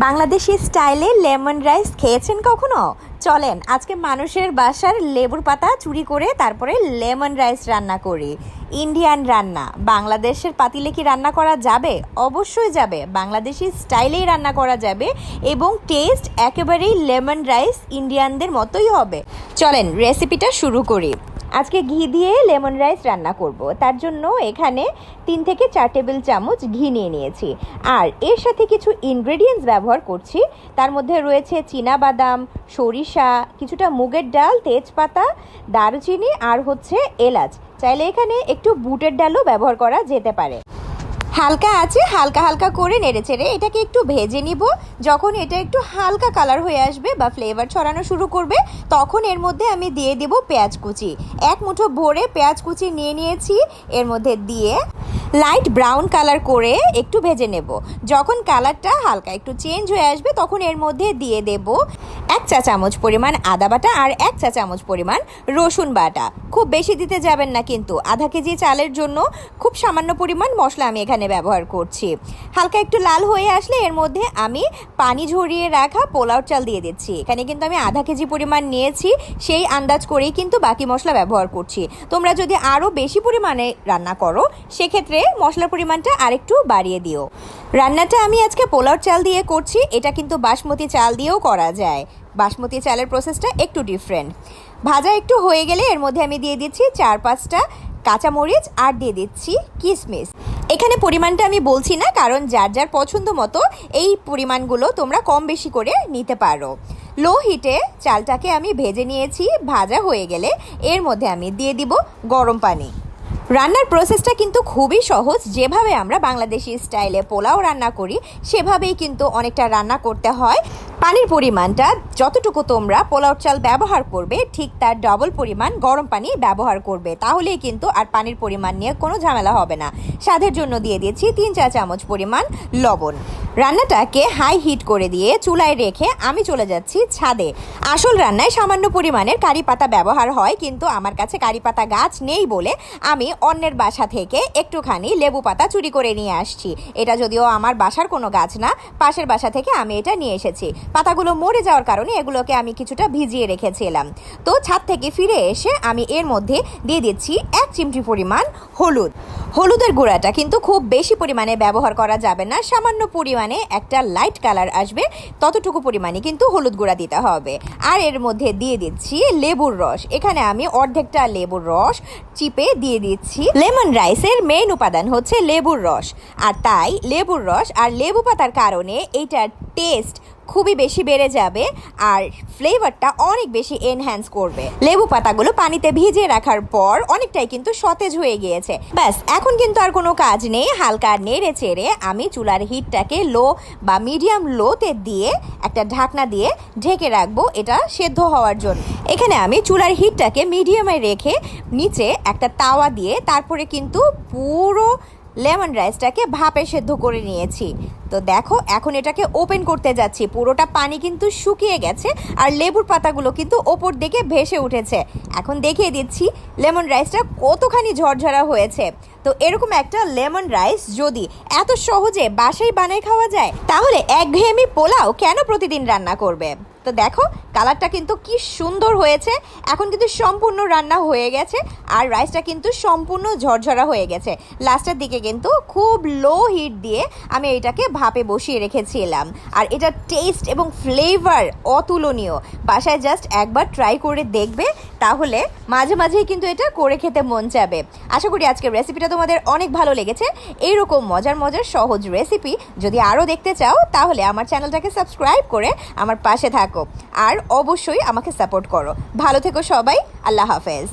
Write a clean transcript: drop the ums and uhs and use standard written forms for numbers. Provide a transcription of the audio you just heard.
বাংলাদেশি স্টাইলে lemon rice খেয়েছেন কখনো? চলেন আজকে মানুষের বাসার লেবুর পাতা চুরি করে তারপরে লেমন রাইস রান্না করি। ইন্ডিয়ান রান্না বাংলাদেশের পাতিলে কি রান্না করা যাবে? অবশ্যই যাবে, বাংলাদেশি স্টাইলেই রান্না করা যাবে এবং টেস্ট একেবারেই লেমন রাইস ইন্ডিয়ানদের মতোই হবে। চলেন রেসিপিটা শুরু করি। আজকে ঘি দিয়ে লেমন রাইস রান্না করব। তার জন্য এখানে 3 থেকে 4 টেবিল চামচ ঘি নিয়ে নিয়েছি। আর এর সাথে কিছু ইনগ্রেডিয়েন্টস ব্যবহার করছি। তার মধ্যে রয়েছে চীনাবাদাম, সরিষা, কিছুটা মুগের ডাল, তেজপাতা, দারুচিনি আর হচ্ছে এলাচ। চাইলে এখানে একটু বুটের ডালও ব্যবহার করা যেতে পারে। হালকা আছে হালকা হালকা করে নেড়েচেড়ে এটাকে একটু ভেজে নিব। যখন এটা একটু হালকা কালার হয়ে আসবে বা ফ্লেভার ছড়ানো শুরু করবে তখন এর মধ্যে আমি দিয়ে দেব পেঁয়াজ কুচি। 1 মুঠো ভরে পেঁয়াজ কুচি নিয়ে নিয়েছি, এর মধ্যে দিয়ে লাইট ব্রাউন কালার করে একটু ভেজে নেব। যখন কালারটা হালকা একটু চেঞ্জ হয়ে আসবে তখন এর মধ্যে দিয়ে দেব 1 চা চামচ পরিমাণ আদা বাটা আর 1 চা চামচ পরিমাণ রসুন বাটা। খুব বেশি দিতে যাবেন না, কিন্তু আধা কেজি চালের জন্য খুব সামান্য পরিমাণ মশলা আমি এখানে ব্যবহার করছি। হালকা একটু লাল হয়ে আসলে এর মধ্যে আমি পানি ঝরিয়ে রাখা পোলাও চাল দিয়ে দিচ্ছি। এখানে কিন্তু আমি আধা কেজি পরিমাণ নিয়েছি, সেই আন্দাজ করেই কিন্তু বাকি মশলা ব্যবহার করছি। তোমরা যদি আরও বেশি পরিমাণে রান্না করো সেক্ষেত্রে মশলার পরিমাণটা আরেকটু বাড়িয়ে দিও। রান্নাটা আমি আজকে পোলাও চাল দিয়ে করছি, এটা কিন্তু বাসমতি চাল দিয়েও করা যায়। বাসমতি চালের প্রসেসটা একটু ডিফারেন্ট। ভাজা একটু হয়ে গেলে এর মধ্যে আমি দিয়ে দিচ্ছি 4-5টা কাঁচামরিচ আর দিয়ে দিচ্ছি কিশমিশ। এখানে পরিমাণটা আমি বলছি না, কারণ যার যার পছন্দ মতো এই পরিমাণগুলো তোমরা কম বেশি করে নিতে পারো। লো হিটে চালটাকে আমি ভেজে নিয়েছি। ভাজা হয়ে গেলে এর মধ্যে আমি দিয়ে দিব গরম পানি। রান্নার প্রসেসটা কিন্তু খুবই সহজ। যেভাবে আমরা বাংলাদেশি স্টাইলে পোলাও রান্না করি সেভাবেই কিন্তু অনেকটা রান্না করতে হয়। পানির পরিমাণটা যতটুকু তোমরা পোলাও চাল ব্যবহার করবে ঠিক তার ডবল পরিমাণ গরম পানি ব্যবহার করবে, তাহলেই কিন্তু আর পানির পরিমাণ নিয়ে কোনো ঝামেলা হবে না। স্বাদের জন্য দিয়ে দিয়েছি 3 চা চামচ পরিমাণ লবণ। রান্নাটাকে হাই হিট করে দিয়ে চুলায় রেখে আমি চলে যাচ্ছি ছাদে। আসল রান্নায় সামান্য পরিমাণের কারি পাতা ব্যবহার হয়, কিন্তু আমার কাছে কারি পাতা গাছ নেই বলে আমি অন্যের বাসা থেকে একটুখানি লেবু পাতা চুরি করে নিয়ে আসছি। এটা যদিও আমার বাসার কোনো গাছ না, পাশের বাসা থেকে আমি এটা নিয়ে এসেছি। পাতাগুলো মরে যাওয়ার কারণে এগুলোকে আমি কিছুটা ভিজিয়ে রেখেছিলাম। তো ছাদ থেকে ফিরে এসে আমি এর মধ্যে দিয়ে দিচ্ছি 1 চিমটি পরিমাণ হলুদ। হলুদের গুঁড়াটা কিন্তু খুব বেশি পরিমাণে ব্যবহার করা যাবে না, সামান্য পরিমাণে একটা লাইট কালার আসবে ততটুকু পরিমাণে কিন্তু হলুদ গুঁড়া দিতে হবে। আর এর মধ্যে দিয়ে দিচ্ছি লেবুর রস। এখানে আমি অর্ধেকটা লেবুর রস চিপে দিয়ে দিচ্ছি। লেমন রাইসের মেইন উপাদান হচ্ছে লেবুর রস, আর তাই লেবুর রস আর লেবু পাতার কারণে এইটার টেস্ট খুবই বেশি বেড়ে যাবে আর ফ্লেভারটা অনেক বেশি এনহ্যান্স করবে। লেবু পাতাগুলো পানিতে ভিজিয়ে রাখার পর অনেকটাই কিন্তু সতেজ হয়ে গিয়েছে। ব্যাস এখন কিন্তু আর কোনো কাজ নেই। হালকা নেড়ে চেড়ে আমি চুলার হিটটাকে লো বা মিডিয়াম লোতে দিয়ে একটা ঢাকনা দিয়ে ঢেকে রাখবো এটা সেদ্ধ হওয়ার জন্য। এখানে আমি চুলার হিটটাকে মিডিয়ামে রেখে নিচে একটা তাওয়া দিয়ে তারপরে কিন্তু পুরো লেমন রাইসটাকে ভাপে সেদ্ধ করে নিয়েছি। তো দেখো এখন এটাকে ওপেন করতে যাচ্ছি। পুরোটা পানি কিন্তু শুকিয়ে গেছে আর লেবুর পাতাগুলো কিন্তু ওপর দিকে ভেসে উঠেছে। এখন দেখিয়ে দিচ্ছি লেমন রাইসটা কতখানি ঝরঝরা হয়েছে। তো এরকম একটা লেমন রাইস যদি এত সহজে বাসায় বানায় খাওয়া যায় তাহলে একঘেয়েমি পোলাও কেন প্রতিদিন রান্না করবে? তো দেখো কালারটা কিন্তু কি সুন্দর হয়েছে। এখন কিন্তু সম্পূর্ণ রান্না হয়ে গেছে আর রাইসটা কিন্তু সম্পূর্ণ ঝরঝরা হয়ে গেছে। লাস্টের দিকে কিন্তু খুব লো হিট দিয়ে আমি এটাকে ভাপে বসিয়ে রেখেছিলাম। আর এটা টেস্ট এবং ফ্লেভার অতুলনীয়। বাসায় জাস্ট একবার ট্রাই করে দেখবে, তাহলে মাঝে মাঝেই কিন্তু এটা করে খেতে মন চাবে। আশা করি আজকের রেসিপিটা তোমাদের অনেক ভালো লেগেছে। এইরকম মজার মজার সহজ রেসিপি যদি আরও দেখতে চাও তাহলে আমার চ্যানেলটাকে সাবস্ক্রাইব করে আমার পাশে থাকো আর অবশ্যই আমাকে সাপোর্ট করো। ভালো থেকো সবাই, আল্লাহ হাফেজ।